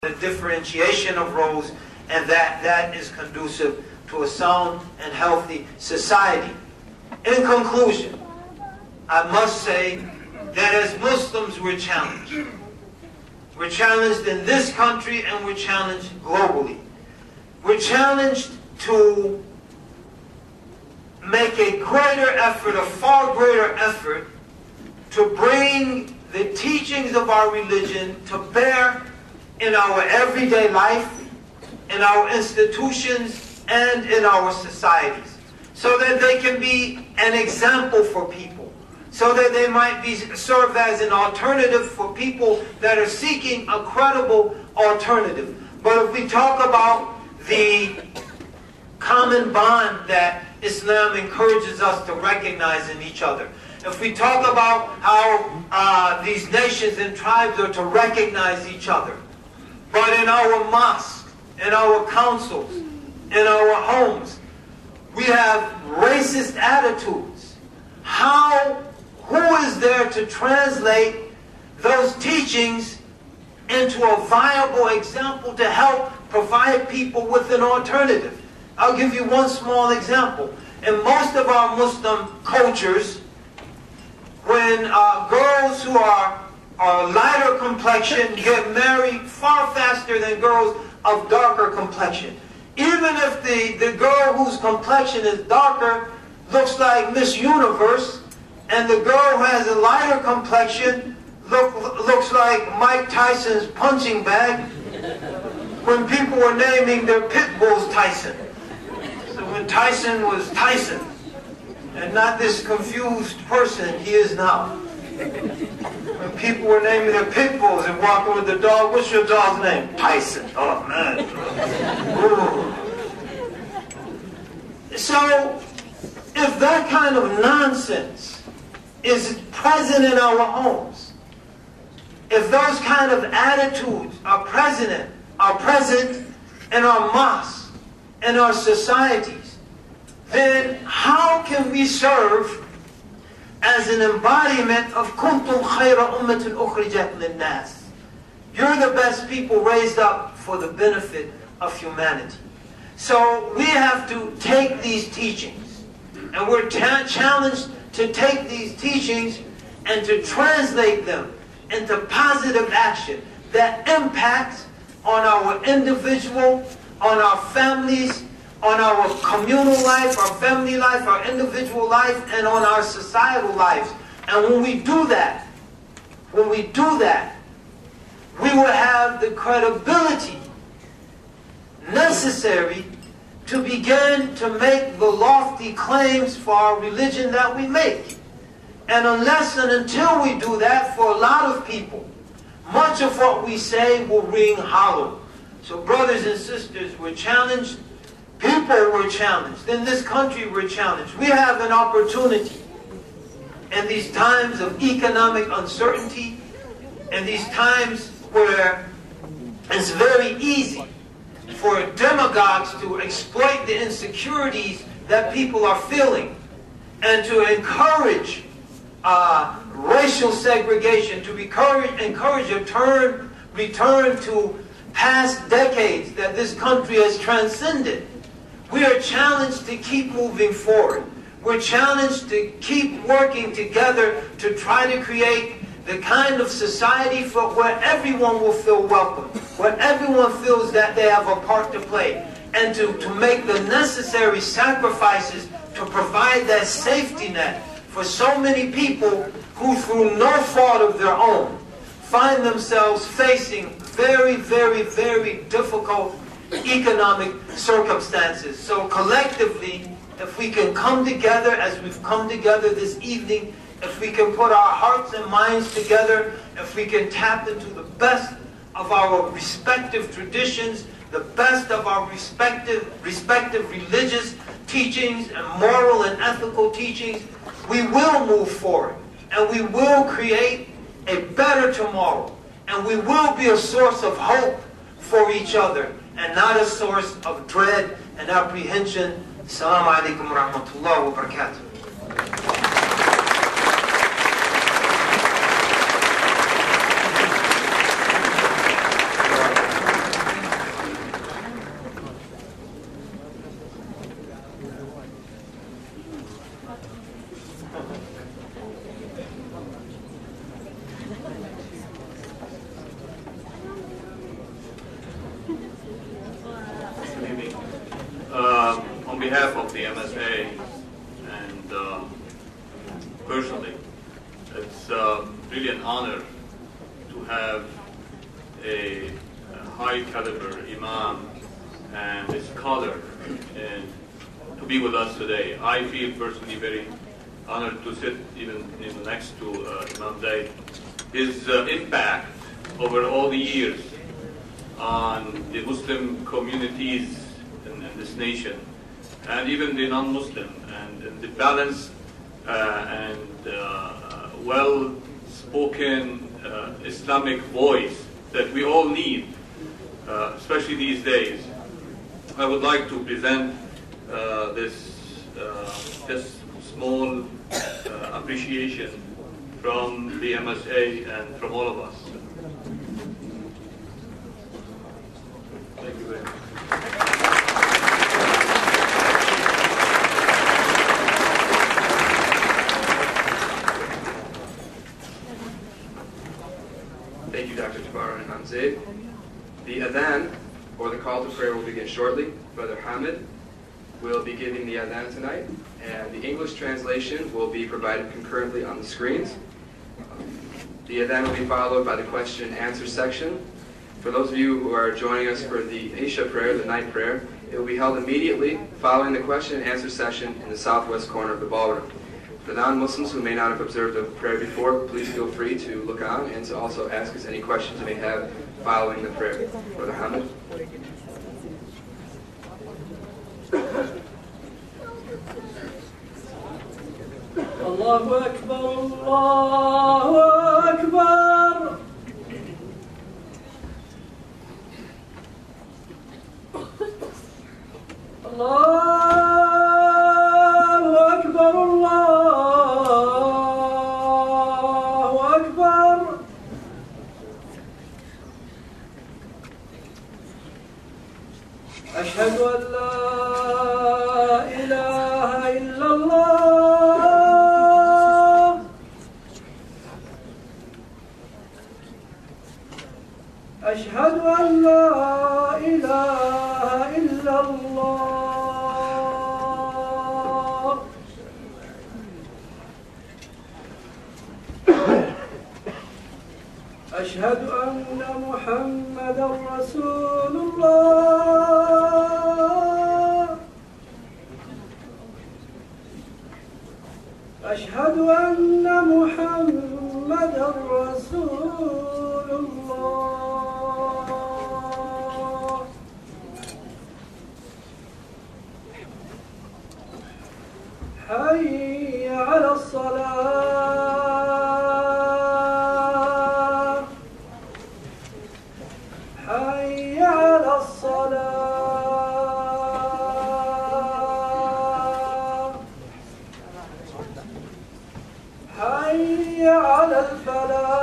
the differentiation of roles, and that is conducive to a sound and healthy society. In conclusion, I must say that as Muslims we're challenged. We're challenged in this country and we're challenged globally. We're challenged to make a greater effort, a far greater effort, to bring the teachings of our religion to bear in our everyday life, in our institutions, and in our societies, so that they can be an example for people, so that they might be served as an alternative for people that are seeking a credible alternative. But if we talk about the common bond that Islam encourages us to recognize in each other, if we talk about how these nations and tribes are to recognize each other, but in our mosques, in our councils, in our homes, we have racist attitudes. Who is there to translate those teachings into a viable example to help provide people with an alternative? I'll give you one small example. In most of our Muslim cultures, when girls who are lighter complexion get married far faster than girls of darker complexion. Even if the girl whose complexion is darker looks like Miss Universe, and the girl who has a lighter complexion looks like Mike Tyson's punching bag, when people were naming their pit bulls Tyson. So when Tyson was Tyson, and not this confused person he is now. When people were naming their pit bulls and walking with the dog, what's your dog's name? Tyson. Oh man. Ooh. So, if that kind of nonsense is present in our homes, if those kind of attitudes are present in our mosques, in our societies, then how can we serve as an embodiment of kuntum khayra ummatin ukhrijat linnas? You're the best people raised up for the benefit of humanity. So we have to take these teachings, and we're challenged to take these teachings and to translate them into positive action that impacts on our individual, on our families, on our communal life, our family life, our individual life, and on our societal lives. And when we do that, we will have the credibility necessary to begin to make the lofty claims for our religion that we make. And unless and until we do that, for a lot of people, much of what we say will ring hollow. So brothers and sisters, we're challenged. People were challenged. In this country, we're challenged. We have an opportunity in these times of economic uncertainty, in these times where it's very easy for demagogues to exploit the insecurities that people are feeling and to encourage racial segregation, to encourage a return to past decades that this country has transcended. We are challenged to keep moving forward. We're challenged to keep working together to try to create the kind of society where everyone will feel welcome, where everyone feels that they have a part to play, and to make the necessary sacrifices to provide that safety net for so many people who, through no fault of their own, find themselves facing very, very, very difficult economic circumstances. So collectively, if we can come together as we've come together this evening, if we can put our hearts and minds together, if we can tap into the best of our respective traditions, the best of our respective religious teachings and moral and ethical teachings, we will move forward, and we will create a better tomorrow, and we will be a source of hope for each other, and not a source of dread and apprehension. Assalamu alaikum wa rahmatullahi wa barakatuh. behalf of the MSA and personally, it's really an honor to have a high caliber imam and a scholar and to be with us today. I feel personally very honored to sit even next to Imam Zaid. His impact over all the years on the Muslim communities in this nation, and even the non-Muslim, and the balanced and well-spoken Islamic voice that we all need, especially these days. I would like to present this small appreciation from the MSA and from all of us. Thank you very much. Thank you, Dr. Jabbar and Imam Zaid. The adhan, or the call to prayer, will begin shortly. Brother Hamid will be giving the adhan tonight, and the English translation will be provided concurrently on the screens. The adhan will be followed by the question and answer section. For those of you who are joining us for the Isha prayer, the night prayer, it will be held immediately following the question and answer session in the southwest corner of the ballroom. For non-Muslims who may not have observed a prayer before, please feel free to look on and to also ask us any questions you may have following the prayer. Brother Hamid. Allahu Akbar, Allahu Akbar. Allahu Akbar, Allahu Akbar. Ashhadu an la ilaha illallah. Ashhadu an la ilaha illallah. أشهد أن محمدا رسول الله. أشهد أن محمدا رسول الله. حي على الصلاة. حي على الصلاة. حي على الفلاح.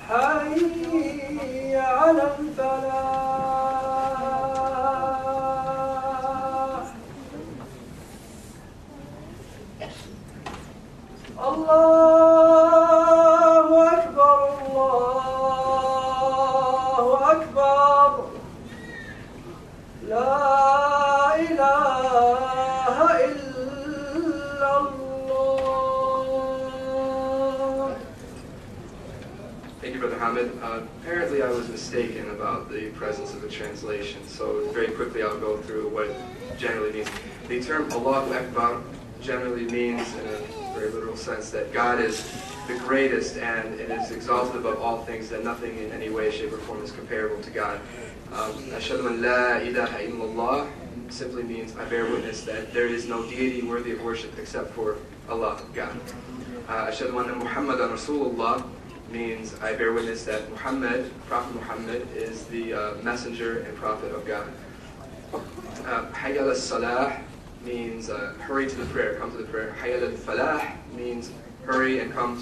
حي على الفلاح. الله أكبر، الله أكبر. لا إله إلا الله. Thank you, Brother Hamid. Apparently I was mistaken about the presence of a translation, so very quickly I'll go through what it generally means. The term Allahu Akbar generally means, in a very literal sense, that God is the greatest and it is exalted above all things, that nothing in any way, shape, or form is comparable to God. Ashhadu an la ilaha illallah simply means I bear witness that there is no deity worthy of worship except for Allah, God. Ashhadu anna Muhammadan Rasulullah means I bear witness that Muhammad, Prophet Muhammad, is the messenger and prophet of God. Hayy ala salah means hurry to the prayer, come to the prayer. Hayy ala falah means hurry and come